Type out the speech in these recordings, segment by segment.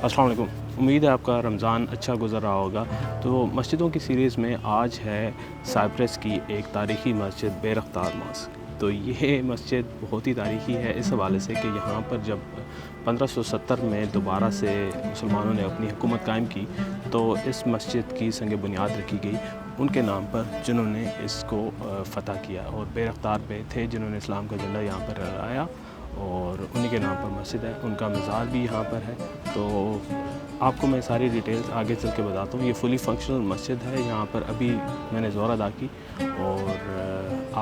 अस्सलाम वालेकुम। उम्मीद है आपका रमज़ान अच्छा गुज़र रहा होगा। तो मस्जिदों की सीरीज़ में आज है साइप्रस की एक तारीख़ी मस्जिद बेरख्तार मॉस्क। तो ये मस्जिद बहुत ही तारीख़ी है इस हवाले से कि यहाँ पर जब 1570 में दोबारा से मुसलमानों ने अपनी हुकूमत कायम की तो इस मस्जिद की संग बुनियाद रखी गई उनके नाम पर जिन्होंने इसको फ़तह किया, और बेरख्तार पे थे जिन्होंने इस्लाम का झंडा यहाँ पर लहराया, और उन्हीं के नाम पर मस्जिद है। उनका मज़ार भी यहाँ पर है। तो आपको मैं सारी डिटेल्स आगे चल के बताता हूँ। ये फुली फंक्शनल मस्जिद है। यहाँ पर अभी मैंने ज़ोर अदा की और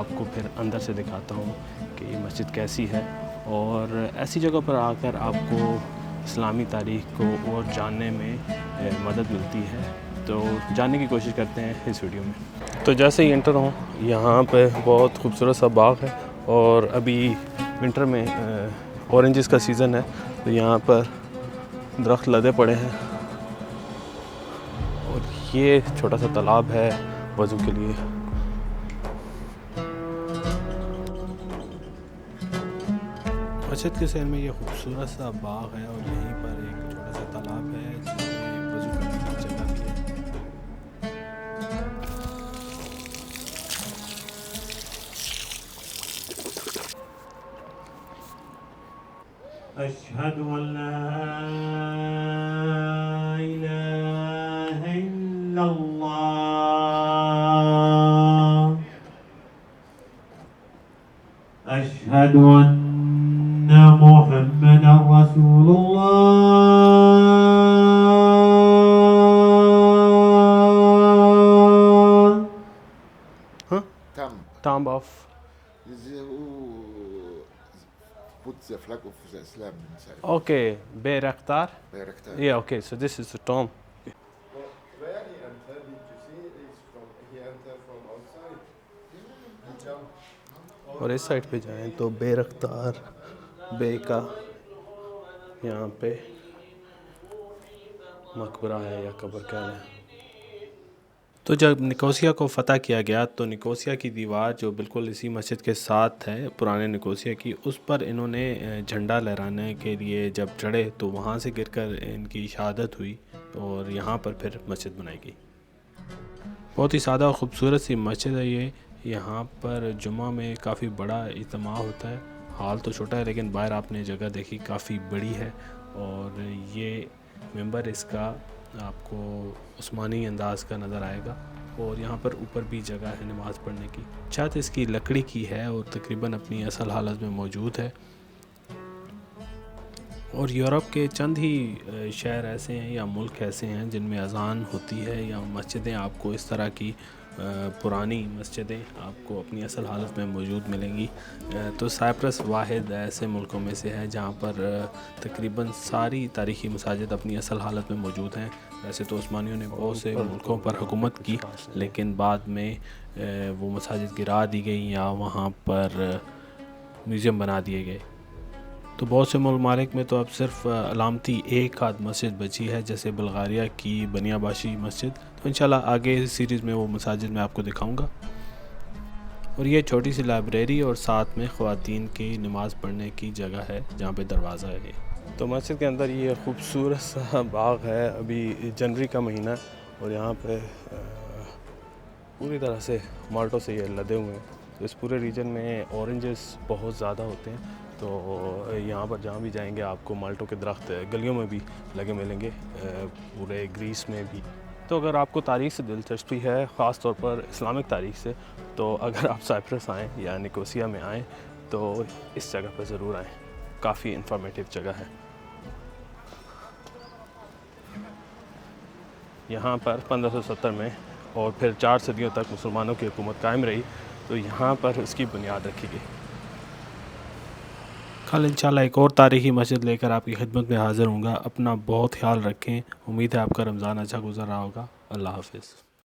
आपको फिर अंदर से दिखाता हूँ कि ये मस्जिद कैसी है। और ऐसी जगह पर आकर आपको इस्लामी तारीख़ को और जानने में मदद मिलती है। तो जानने की कोशिश करते हैं इस वीडियो में। तो जैसे ही एंटर हों, यहाँ पे बहुत खूबसूरत सा बाग है, और अभी विंटर में ऑरेंजेस का सीज़न है, तो यहाँ पर दरख्त लदे पड़े हैं। और ये छोटा सा तालाब है वज़ू के लिए। मस्जिद के शहर में ये खूबसूरत सा बाग है, और यहीं पर एक छोटा सा तालाब है जिसमें वज़ू करने की जगह भी है। अशहदु अल्ला इलाहा इल्लल्लाह अशहदु अन्ना मुहम्मदर रसूलुल्लाह। Tomb of put the flag of the Islam inside. okay, Bayraktar. Bayraktar. Yeah, okay, so this is the tomb. Where he entered, did you see is from he entered from outside? He jumped. और इस side पे जाएं तो बेरख्तार बे का यहाँ पे मकबरा है या कब्र कह लें। तो जब निकोसिया को फ़तह किया गया तो निकोसिया की दीवार जो बिल्कुल इसी मस्जिद के साथ है पुराने निकोसिया की, उस पर इन्होंने झंडा लहराने के लिए जब चढ़े तो वहाँ से गिरकर इनकी शहादत हुई, और यहाँ पर फिर मस्जिद बनाई गई। बहुत ही सादा और ख़ूबसूरत सी मस्जिद है ये। यहाँ पर जुमा में काफ़ी बड़ा इज्तिमा होता है। हाल तो छोटा है लेकिन बाहर आपने जगह देखी काफ़ी बड़ी है, और ये मेंबर इसका आपको उस्मानी अंदाज़ का नज़र आएगा। और यहाँ पर ऊपर भी जगह है नमाज़ पढ़ने की। छत इसकी लकड़ी की है और तकरीबन अपनी असल हालत में मौजूद है। और यूरोप के चंद ही शहर ऐसे हैं या मुल्क ऐसे हैं जिनमें अज़ान होती है या मस्जिदें आपको इस तरह की पुरानी मस्जिदें आपको अपनी असल हालत में मौजूद मिलेंगी। तो साइप्रस वाहिद ऐसे मुल्कों में से है जहाँ पर तकरीबन सारी तारीख़ी मसाजिद अपनी असल हालत में मौजूद हैं। वैसे तो उस्मानियों ने बहुत से मुल्कों पर हुकूमत की, लेकिन बाद में वो मसाजिद गिरा दी गई या वहाँ पर म्यूज़ियम बना दिए गए। तो बहुत से ममालिक में तो अब सिर्फ अलामती एक आध मस्जिद बची है, जैसे बल्गारिया की बनियाबाशी मस्जिद। तो इंशाल्लाह आगे सीरीज़ में वो मसाजिद मैं आपको दिखाऊंगा। और ये छोटी सी लाइब्रेरी और साथ में ख़वातीन की नमाज़ पढ़ने की जगह है जहाँ पे दरवाज़ा है। तो मस्जिद के अंदर ये खूबसूरत सा बाग है। अभी जनवरी का महीना है और यहाँ पे पूरी तरह से माल्टों से ये लदे हुए हैं। तो इस पूरे रीजन में ऑरेंजेस बहुत ज़्यादा होते हैं। तो यहाँ पर जहाँ भी जाएंगे आपको माल्टों के दरख्त गलियों में भी लगे मिलेंगे, पूरे ग्रीस में भी। तो अगर आपको तारीख़ से दिलचस्पी है, ख़ास तौर पर इस्लामिक तारीख़ से, तो अगर आप साइप्रस आएँ या निकोसिया में आएँ तो इस जगह पर ज़रूर आएँ। काफ़ी इंफॉर्मेटिव जगह है। यहाँ पर 1570 में और फिर 4 सदियों तक मुसलमानों की हुकूमत कायम रही, तो यहाँ पर उसकी बुनियाद रखी गई। कल इंशाल्लाह एक और तारीख़ी मस्जिद लेकर आपकी खिदमत में हाज़िर होऊंगा। अपना बहुत ख्याल रखें। उम्मीद है आपका रमज़ान अच्छा गुज़र रहा होगा। अल्लाह हाफ़िज़।